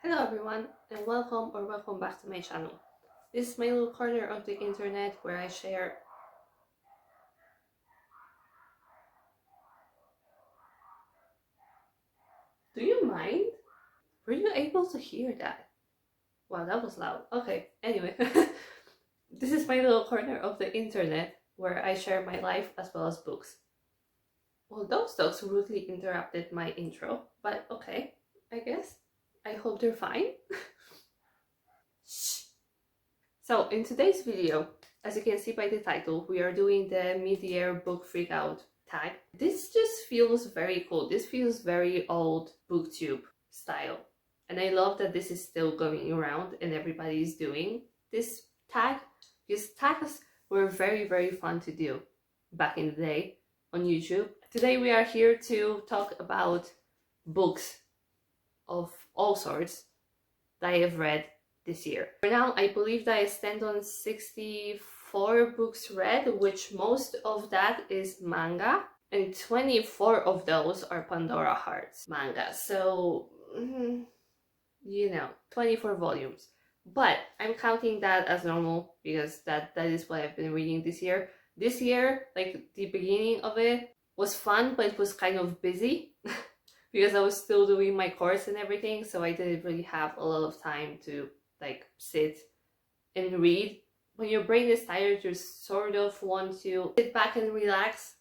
Hello everyone, and welcome back to my channel. This is my little corner of the internet where I share Do you mind? Were you able to hear that? Wow, that was loud. Okay, anyway. This is my little corner of the internet where I share my life as well as books. Well, those dogs rudely interrupted my intro, but okay, I guess. I hope they're fine. Shh. So, in today's video, as you can see by the title, we are doing the mid-year book freakout tag. This just feels very cool. This feels very old booktube style. And I love that this is still going around and everybody is doing this tag. Because tags were very fun to do back in the day on YouTube. Today we are here to talk about books of all sorts that I have read this year. For now, I believe that I stand on 64 books read, which most of that is manga, and 24 of those are Pandora Hearts manga. So, you know, 24 volumes. But I'm counting that as normal because that is what I've been reading this year. This year, like the beginning of it was fun, but it was kind of busy because I was still doing my course and everything, so I didn't really have a lot of time to like sit and read. When your brain is tired, you sort of want to sit back and relax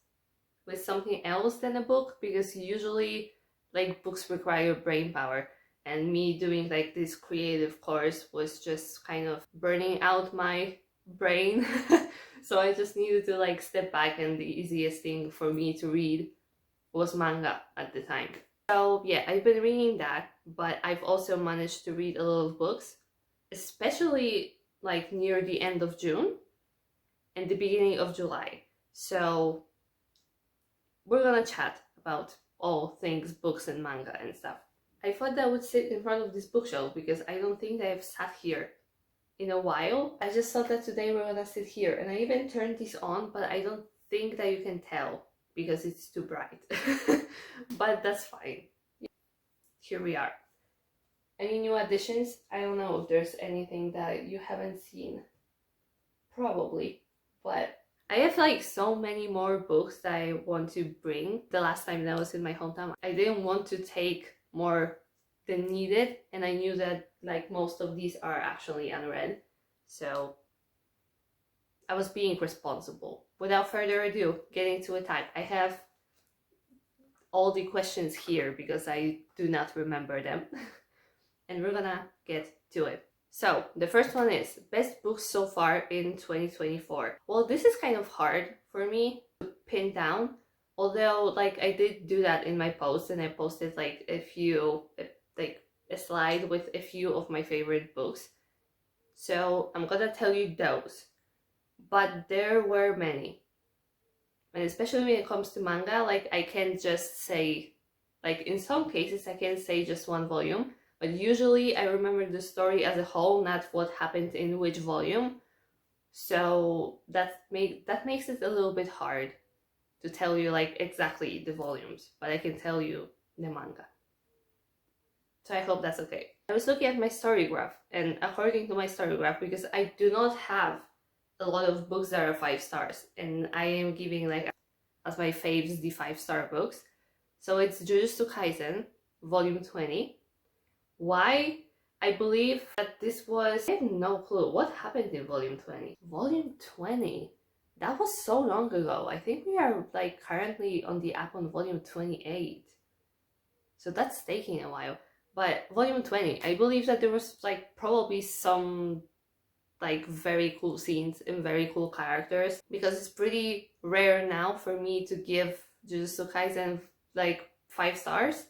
with something else than a book, because usually like books require brain power, and me doing like this creative course was just kind of burning out my brain. So I just needed to like step back, and the easiest thing for me to read was manga at the time. So yeah, I've been reading that, but I've also managed to read a lot of books, especially like near the end of June and the beginning of July. So we're gonna chat about all things books and manga and stuff. I thought that I would sit in front of this bookshelf because I don't think that I've sat here in a while. I just thought that today we're gonna sit here, and I even turned this on, but I don't think that you can tell because it's too bright. But that's fine. Here we are. Any new additions? I don't know if there's anything that you haven't seen. Probably. But I have like so many more books that I want to bring. The last time that I was in my hometown, I didn't want to take more than needed, and I knew that like most of these are actually unread. So I was being responsible. Without further ado, getting to a tag. I have all the questions here because I do not remember them. And we're gonna get to it. So the first one is best books so far in 2024. Well, this is kind of hard for me to pin down, although like I did do that in my post, and I posted like a few, like a slide with a few of my favorite books. So I'm gonna tell you those, but there were many. And especially when it comes to manga, like I can't just say, like in some cases I can say just one volume, but usually I remember the story as a whole, not what happened in which volume. So that makes it a little bit hard to tell you like exactly the volumes, but I can tell you the manga. So I hope that's okay. I was looking at my story graph, and according to my story graph, because I do not have a lot of books that are 5 stars, and I am giving like as my faves the 5-star books. So it's Jujutsu Kaisen volume 20. Why? I believe that this was, I have no clue what happened in volume 20. Volume 20? That was so long ago. I think we are like currently on the app on volume 28. So that's taking a while. But volume 20, I believe that there was like probably some like very cool scenes and very cool characters, because it's pretty rare now for me to give Jujutsu Kaisen like 5 stars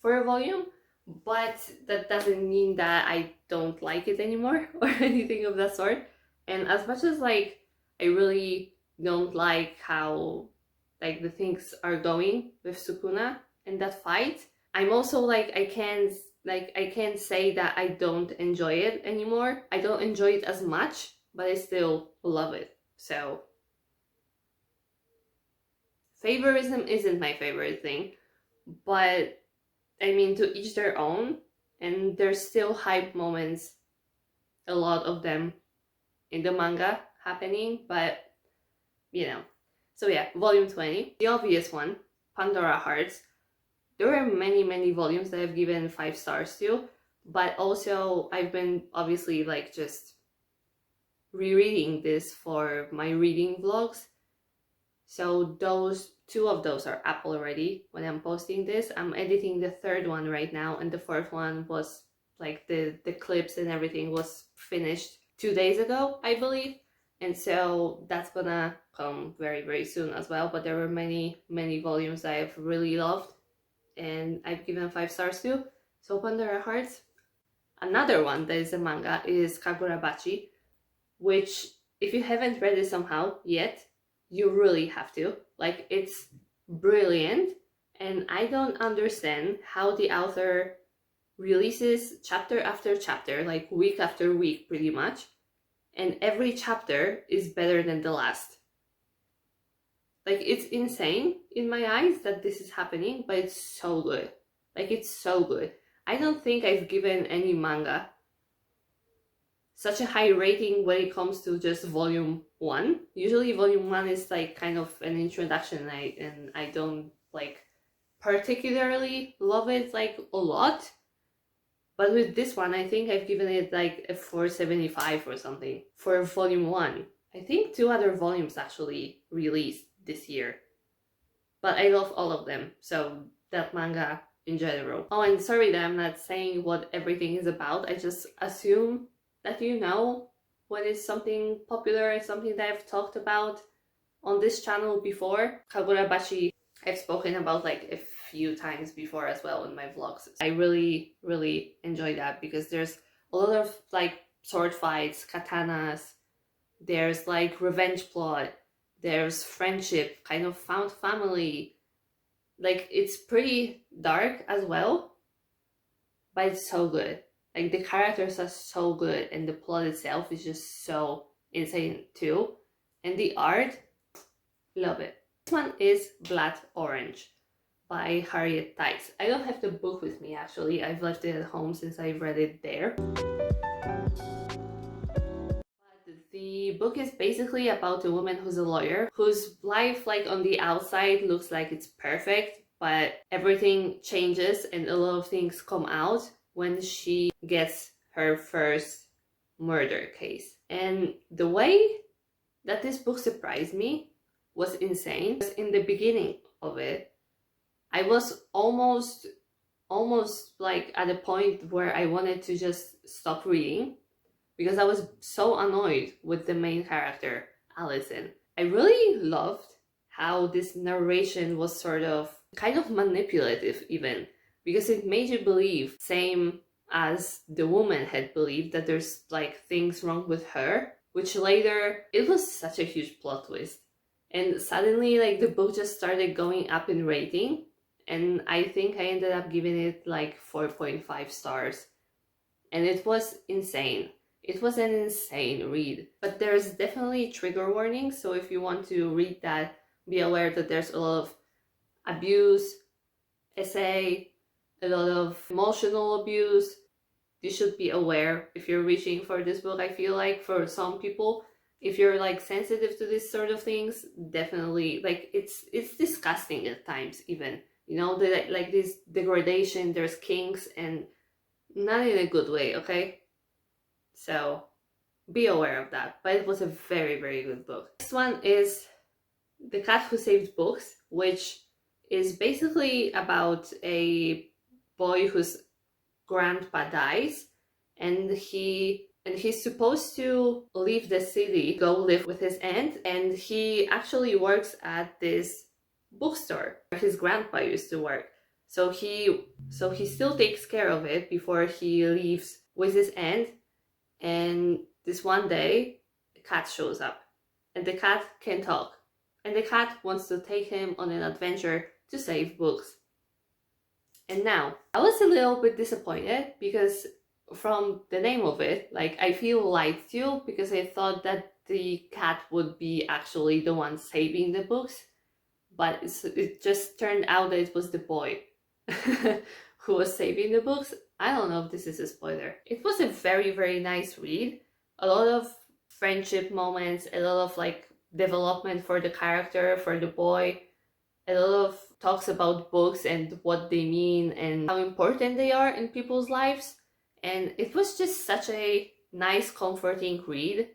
for a volume. But that doesn't mean that I don't like it anymore or anything of that sort. And as much as like I really don't like how like the things are going with Sukuna in that fight, I'm also like I can't say that I don't enjoy it anymore. I don't enjoy it as much, but I still love it. So favoritism isn't my favorite thing, but I mean, to each their own, and there's still hype moments, a lot of them in the manga happening, but you know. So yeah, volume 20, the obvious one, Pandora Hearts. There are many volumes that I've given 5 stars to, but also I've been obviously like just rereading this for my reading vlogs. So those 2 of those are up already when I'm posting this. I'm editing the 3rd one right now, and the 4th one was like the clips and everything was finished 2 days ago, I believe. And so that's gonna come very soon as well. But there were many volumes that I've really loved and I've given 5 stars to. So Pandora Hearts. Another one that is a manga is Kagurabachi, which if you haven't read it somehow yet, you really have to. Like, it's brilliant, and I don't understand how the author releases chapter after chapter, like week after week pretty much, and every chapter is better than the last. Like, it's insane in my eyes that this is happening, but it's so good. Like, it's so good. I don't think I've given any manga such a high rating when it comes to just volume 1. Usually volume 1 is like kind of an introduction, and I don't like particularly love it like a lot. But with this one, I think I've given it like a 4.75 or something for volume 1. I think 2 other volumes actually released this year. But I love all of them, so that manga in general. Oh, and sorry that I'm not saying what everything is about. I just assume that you know what is something popular and something that I've talked about on this channel before. Kagurabachi, I've spoken about like a few times before as well in my vlogs. I really enjoy that because there's a lot of like sword fights, katanas, there's like revenge plot, there's friendship, kind of found family. Like, it's pretty dark as well, but it's so good. Like, the characters are so good, and the plot itself is just so insane too. And the art, love it. This one is Blood Orange by Harriet Tykes. I don't have the book with me actually. I've left it at home since I read it there. The book is basically about a woman who's a lawyer, whose life, like on the outside, looks like it's perfect, but everything changes and a lot of things come out when she gets her first murder case. And the way that this book surprised me was insane. Because in the beginning of it, I was almost like at a point where I wanted to just stop reading, because I was so annoyed with the main character, Allison. I really loved how this narration was sort of kind of manipulative even, because it made you believe, same as the woman had believed, that there's like things wrong with her, which later, it was such a huge plot twist. And suddenly like the book just started going up in rating, and I think I ended up giving it like 4.5 stars. And it was insane. It was an insane read, but there's definitely trigger warnings, so if you want to read that, be aware that there's a lot of abuse, essay, a lot of emotional abuse. You should be aware if you're reaching for this book. I feel like for some people, if you're like sensitive to this sort of things, definitely, like, it's disgusting at times even, you know, like this degradation, there's kinks, and not in a good way, okay? So be aware of that. But it was a very good book. Next one is The Cat Who Saved Books, which is basically about a boy whose grandpa dies, and he's supposed to leave the city, go live with his aunt, and he actually works at this bookstore where his grandpa used to work. So he still takes care of it before he leaves with his aunt. And this one day, the cat shows up, and the cat can talk, and the cat wants to take him on an adventure to save books. And now, I was a little bit disappointed because from the name of it, like, I feel lied to, because I thought that the cat would be actually the one saving the books, but it just turned out that it was the boy who was saving the books. I don't know if this is a spoiler. It was a very, very nice read. A lot of friendship moments, a lot of like development for the character, for the boy, a lot of talks about books and what they mean and how important they are in people's lives. And it was just such a nice, comforting read,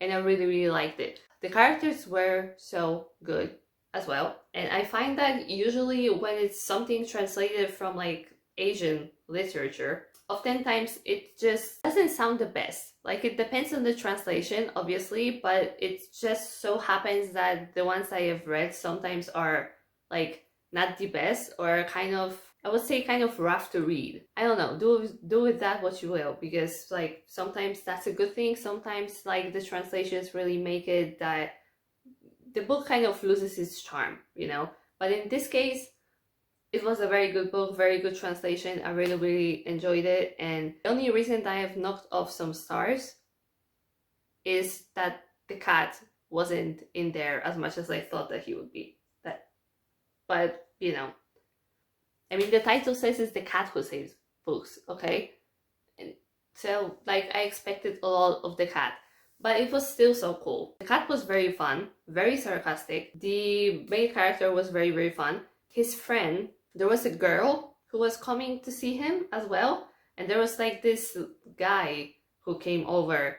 and I really, really liked it. The characters were so good as well. And I find that usually when it's something translated from like Asian literature, oftentimes it just doesn't sound the best. Like, it depends on the translation, obviously, but it just so happens that the ones I have read sometimes are like not the best, or kind of, I would say, kind of rough to read. I don't know, do with that what you will, because like sometimes that's a good thing, sometimes like the translations really make it that the book kind of loses its charm, you know. But in this case, it was a very good book, very good translation. I really, really enjoyed it. And the only reason that I have knocked off some stars is that the cat wasn't in there as much as I thought that he would be. But, you know, I mean, the title says it's the cat who saves books, okay? And so, like, I expected a lot of the cat, but it was still so cool. The cat was very fun, very sarcastic. The main character was very, very fun. His friend, there was a girl who was coming to see him as well, and there was like this guy who came over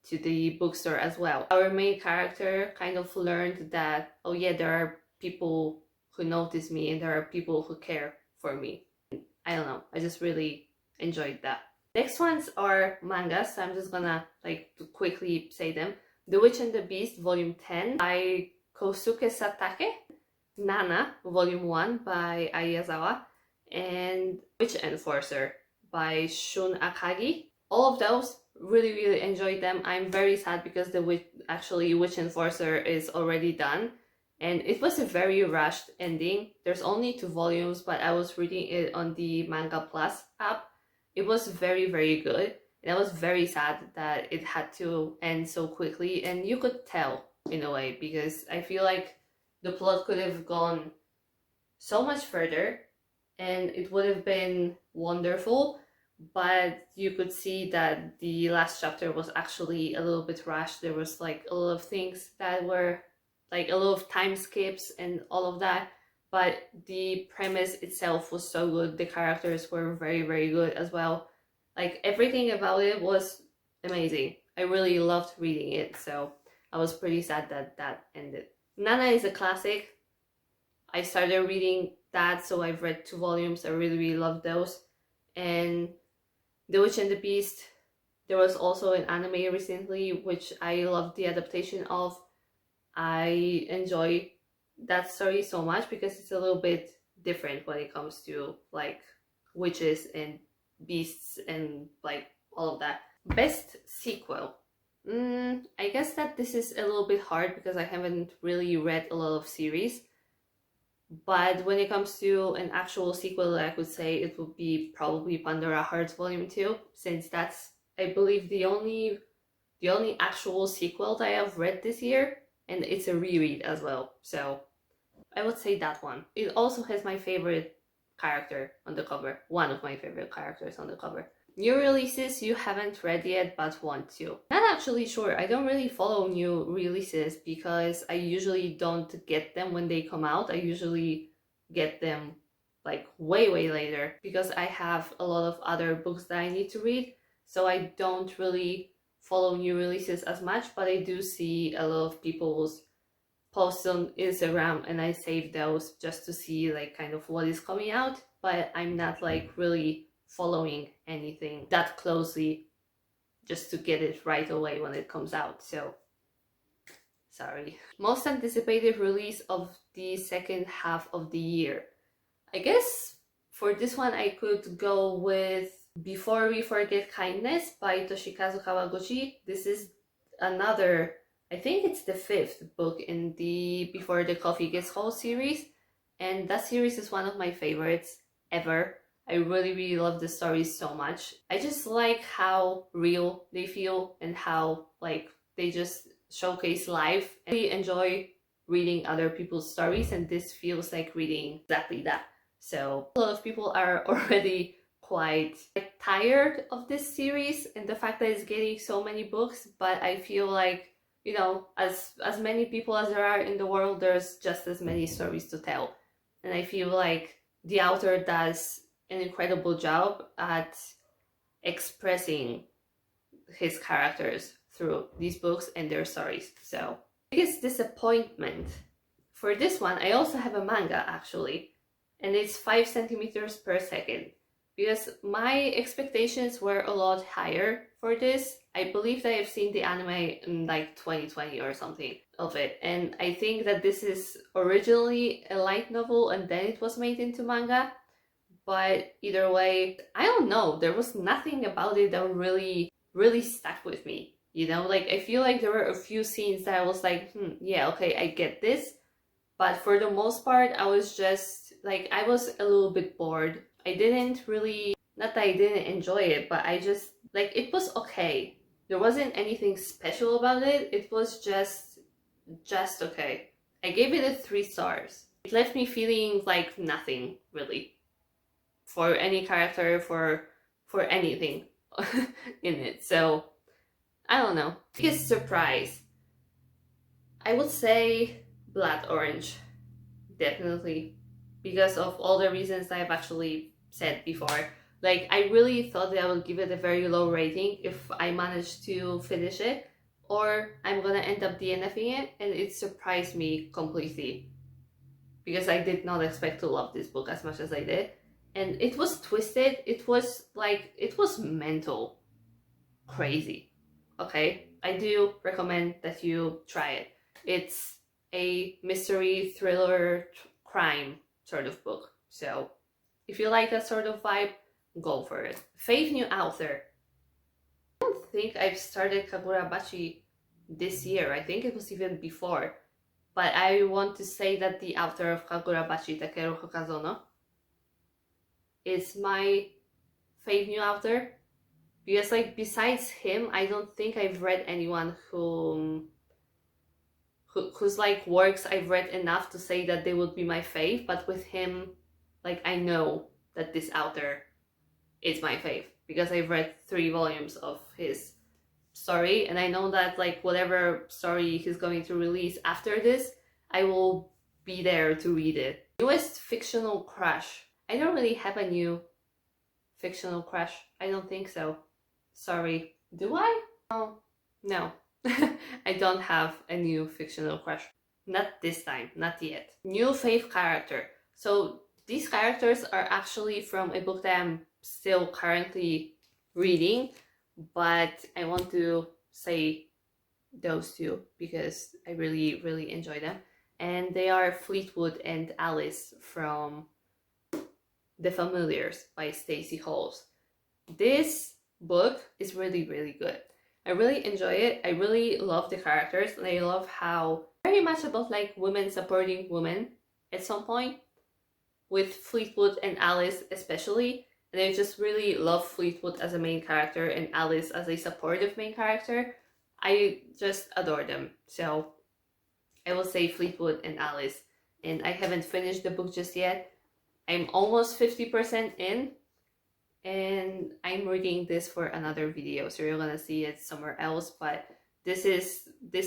to the bookstore as well. Our main character kind of learned that, oh yeah, there are people who notice me and there are people who care for me. I don't know, I just really enjoyed that. Next ones are mangas, so I'm just gonna like quickly say them. The Witch and the Beast Volume 10 by Kosuke Satake, Nana Volume 1 by Ayazawa, and Witch Enforcer by Shun Akagi. All of those, really, really enjoyed them. I'm very sad because the Witch Enforcer is already done, and it was a very rushed ending. There's only 2 volumes, but I was reading it on the Manga Plus app. It was very, very good, and I was very sad that it had to end so quickly, and you could tell in a way, because I feel like the plot could have gone so much further and it would have been wonderful, but you could see that the last chapter was actually a little bit rushed. There was like a lot of things that were like a lot of time skips and all of that, but the premise itself was so good. The characters were very, very good as well. Like, everything about it was amazing. I really loved reading it, so I was pretty sad that that ended. Nana is a classic. I started reading that, so I've read 2 volumes. I really, really loved those. And The Witch and the Beast, there was also an anime recently, which I loved the adaptation of. I enjoy that story so much because it's a little bit different when it comes to like witches and beasts and like all of that. Best sequel. I guess that this is a little bit hard because I haven't really read a lot of series. But when it comes to an actual sequel, I could say it would be probably Pandora Hearts Volume 2, since that's, I believe, the only actual sequel that I have read this year, and it's a reread as well. So I would say that one. It also has my favorite character on the cover, one of my favorite characters on the cover. New releases you haven't read yet but want to. Not actually sure. I don't really follow new releases because I usually don't get them when they come out. I usually get them like way, way later because I have a lot of other books that I need to read. So I don't really follow new releases as much, but I do see a lot of people's posts on Instagram and I save those just to see like kind of what is coming out, but I'm not like really following anything that closely just to get it right away when it comes out, so sorry. Most anticipated release of the second half of the year. I guess for this one I could go with Before We Forget Kindness by Toshikazu Kawaguchi. This is another, I think it's the 5th book in the Before the Coffee Gets Cold series, and that series is one of my favorites ever. I really, really love the stories so much. I just like how real they feel and how like they just showcase life. I really enjoy reading other people's stories, and this feels like reading exactly that. So a lot of people are already quite tired of this series and the fact that it's getting so many books, but I feel like, you know, as many people as there are in the world, there's just as many stories to tell. And I feel like the author does an incredible job at expressing his characters through these books and their stories. So, biggest disappointment for this one, I also have a manga actually, and it's 5 centimeters per second, because my expectations were a lot higher for this. I believe that I've seen the anime in like 2020 or something of it, and I think that this is originally a light novel and then it was made into manga. But either way, I don't know, there was nothing about it that really stuck with me. You know, like I feel like there were a few scenes that I was like, yeah, okay, I get this. But for the most part, I was just like, I was a little bit bored. I didn't really, not that I didn't enjoy it, but I just, like, it was okay. There wasn't anything special about it. It was just okay. I gave it a 3 stars. It left me feeling like nothing, really. For any character, for anything in it. So, I don't know. Biggest surprise, I would say Blood Orange. Definitely. Because of all the reasons I've actually said before. Like, I really thought that I would give it a very low rating if I managed to finish it, or I'm gonna end up DNFing it, and it surprised me completely. Because I did not expect to love this book as much as I did. And it was twisted, it was like, it was mental. Crazy. Okay? I do recommend that you try it. It's a mystery, thriller, crime sort of book. So if you like that sort of vibe, go for it. Fave new author. I don't think I've started Kagurabachi this year. I think it was even before. But I want to say that the author of Kagurabachi, Takeru Hokazono, is my fave new author. Because, like, besides him, I don't think I've read anyone whose like works I've read enough to say that they would be my fave. But with him, like, I know that this author is my fave because I've read 3 volumes of his story, and I know that, like, whatever story he's going to release after this, I will be there to read it. Newest fictional crush. I don't really have a new fictional crush. I don't think so. Sorry. Do I? Oh, no. I don't have a new fictional crush. Not this time. Not yet. New fave character. So these characters are actually from a book that I'm still currently reading, but I want to say those 2 because I really enjoy them. And they are Fleetwood and Alice from The Familiars by Stacey Holmes. This book is really good. I really enjoy it. I really love the characters, and I love how very much about like women supporting women at some point, with Fleetwood and Alice especially. And I just really love Fleetwood as a main character and Alice as a supportive main character. I just adore them. So I will say Fleetwood and Alice. And I haven't finished the book just yet. I'm almost 50% in, and I'm reading this for another video, so you're gonna see it somewhere else. But this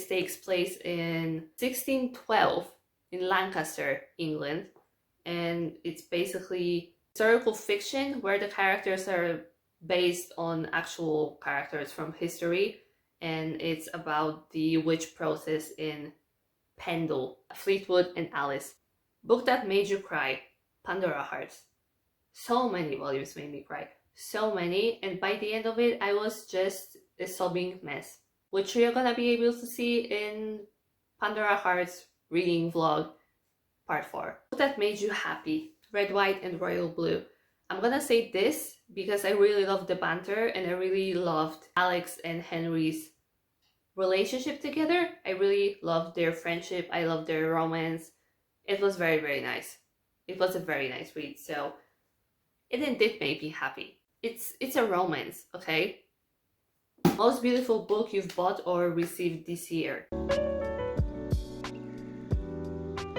takes place in 1612 in Lancaster, England, and it's basically historical fiction where the characters are based on actual characters from history, and it's about the witch process in Pendle. Fleetwood and Alice. Book that made you cry. Pandora Hearts. So many volumes made me cry. So many, and by the end of it, I was just a sobbing mess. Which you're gonna be able to see in Pandora Hearts reading vlog part 4. Book that made you happy. Red, White, and Royal Blue. I'm gonna say this because I really loved the banter, and I really loved Alex and Henry's relationship together. I really loved their friendship. I loved their romance. It was very nice. It was a very nice read, so it did make me happy. It's a romance, okay? Most beautiful book you've bought or received this year.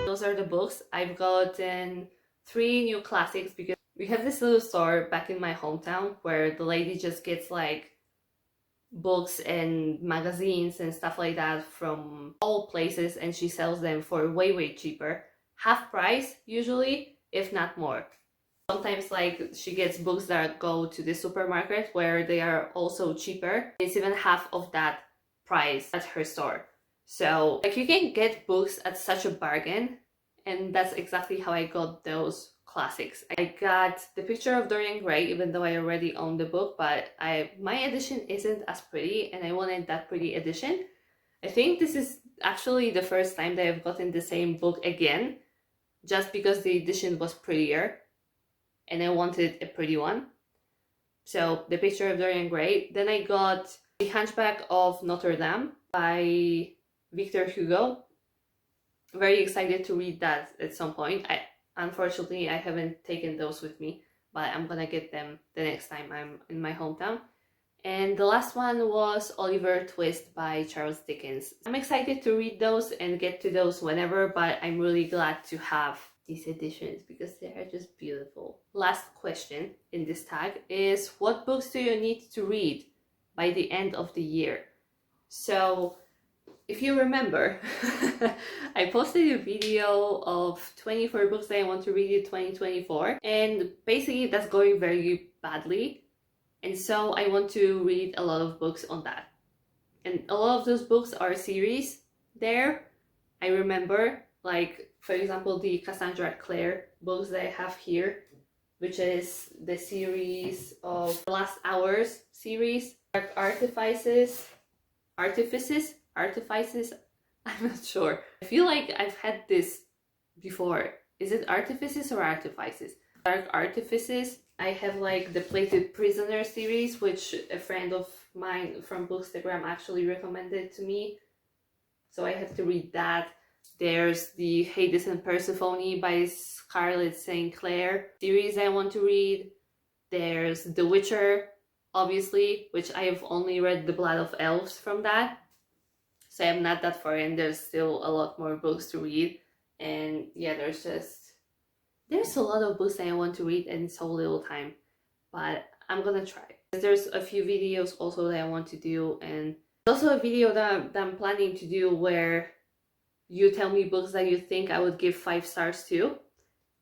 Those are the books. I've gotten 3 new classics because we have this little store back in my hometown where the lady just gets like books and magazines and stuff like that from all places, and she sells them for way cheaper, half price usually, if not more. Sometimes like she gets books that go to the supermarket where they are also cheaper. It's even half of that price at her store. So like you can get books at such a bargain, and that's exactly how I got those classics. I got The Picture of Dorian Gray, even though I already own the book, but my edition isn't as pretty and I wanted that pretty edition. I think this is actually the first time that I've gotten the same book again, just because the edition was prettier and I wanted a pretty one. So The Picture of Dorian Gray. Then I got The Hunchback of Notre Dame by Victor Hugo. Very excited to read that at some point. Unfortunately, I haven't taken those with me, but I'm gonna get them the next time I'm in my hometown. And the last one was Oliver Twist by Charles Dickens. I'm excited to read those and get to those whenever, but I'm really glad to have these editions because they are just beautiful. Last question in this tag is, what books do you need to read by the end of the year? So if you remember, I posted a video of 24 books that I want to read in 2024, and basically that's going very badly, and so I want to read a lot of books on that. And a lot of those books are series there. I remember, like for example, the Cassandra Clare books that I have here, which is the series of The Last Hours series, Dark Artifices, I'm not sure. I feel like I've had this before. Is it Artifices or Artifices? Dark Artifices. I have like the Plated Prisoner series, which a friend of mine from Bookstagram actually recommended to me, so I have to read that. There's the Hades and Persephone by Scarlett St. Clair series I want to read. There's The Witcher, obviously, which I have only read The Blood of Elves from that, so I'm not that far in. There's still a lot more books to read, and yeah, there's a lot of books that I want to read in so little time, but I'm gonna try. There's a few videos also that I want to do, and there's also a video that I'm planning to do where you tell me books that you think I would give 5 stars to.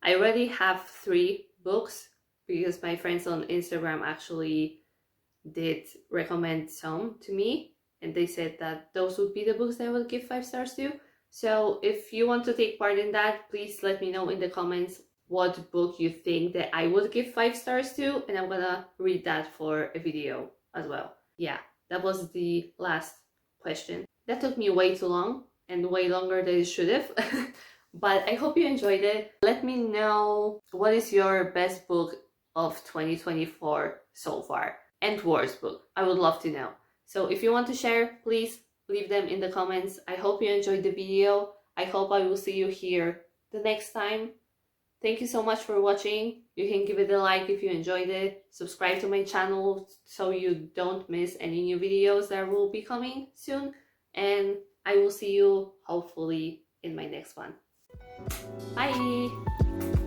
I already have 3 books because my friends on Instagram actually did recommend some to me, and they said that those would be the books that I would give 5 stars to. So if you want to take part in that, please let me know in the comments what book you think that I would give 5 stars to, and I'm gonna read that for a video as well. Yeah, that was the last question. That took me way too long, and way longer than it should have. But I hope you enjoyed it. Let me know what is your best book of 2024 so far, and worst book. I would love to know. So if you want to share, please leave them in the comments. I hope you enjoyed the video. I hope I will see you here the next time. Thank you so much for watching. You can give it a like if you enjoyed it. Subscribe to my channel so you don't miss any new videos that will be coming soon. And I will see you hopefully in my next one. Bye!